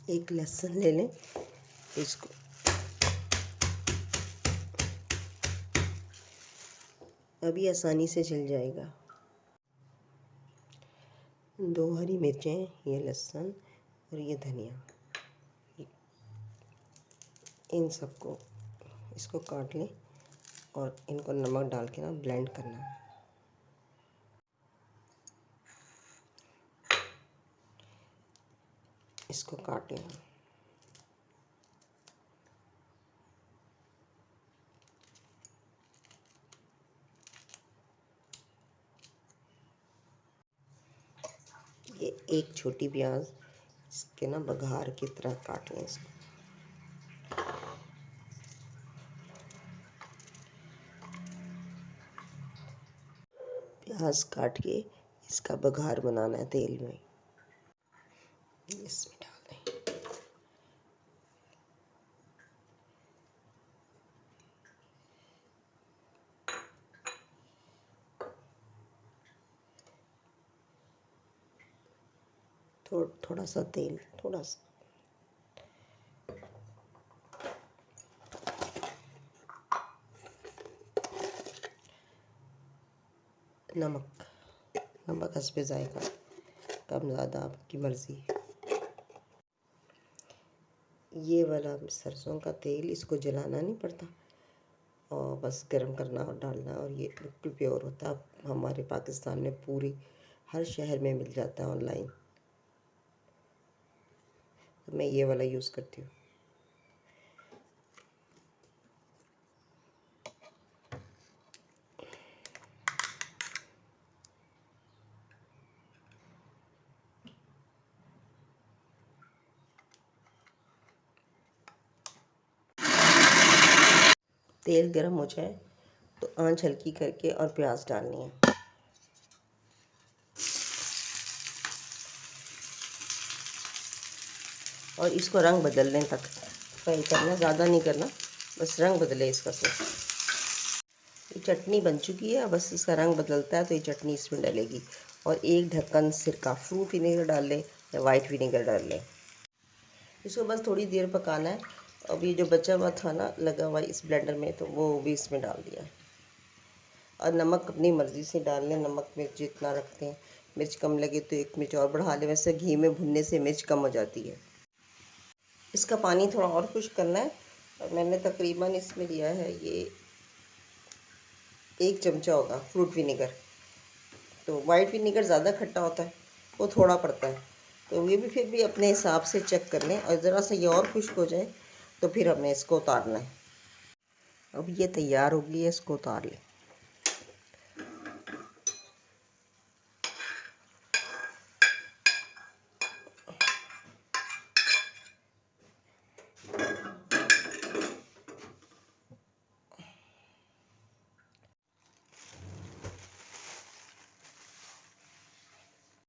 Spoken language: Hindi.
एक लहसुन ले लें, इसको अभी आसानी से छिल जाएगा। 2 हरी मिर्चें, ये लहसुन और ये धनिया, इन सबको इसको काट लें और इनको नमक डाल के ना ब्लेंड करना है। इसको काट लेना। ये एक छोटी प्याज, इसके ना बघार की तरह काट लें इसको। प्याज काट के इसका बघार बनाना है तेल में, इसमें डाल दें। थोड़ा सा तेल, थोड़ा सा नमक, नमक हस्बे जायका, कम ज़्यादा आपकी मर्ज़ी। ये वाला सरसों का तेल, इसको जलाना नहीं पड़ता और बस गरम करना और डालना, और ये बिल्कुल प्योर होता है। हमारे पाकिस्तान में पूरी हर शहर में मिल जाता है ऑनलाइन, तो मैं ये वाला यूज़ करती हूँ। तेल गरम हो जाए तो आंच हल्की करके और प्याज डालनी है। और इसको रंग बदलने तक फ्राई करना, ज़्यादा नहीं करना, बस रंग बदले इसका सिर्फ। ये चटनी बन चुकी है, बस इसका रंग बदलता है तो ये चटनी इसमें डलेगी। और एक ढक्कन सिरका, फ्रूट विनेगर डाल लें या वाइट विनेगर डाल लें। इसको बस थोड़ी देर पकाना है। अब ये जो बचा हुआ था ना लगा हुआ इस ब्लेंडर में, तो वो भी इसमें डाल दिया है। और नमक अपनी मर्ज़ी से डाल लें, नमक मिर्च जितना रखते हैं। मिर्च कम लगे तो 1 मिर्च और बढ़ा लें, वैसे घी में भुनने से मिर्च कम हो जाती है। इसका पानी थोड़ा और खुश्क करना है, और मैंने तकरीबन इसमें लिया है ये 1 चमचा होगा फ्रूट विनेगर। तो वाइट विनेगर ज़्यादा खट्टा होता है, वो थोड़ा पड़ता है, तो ये भी फिर भी अपने हिसाब से चेक कर लें। और ज़रा सा ये और खुश्क हो जाए तो फिर हमें इसको उतारना है। अब ये तैयार हो गई है, इसको उतार लें।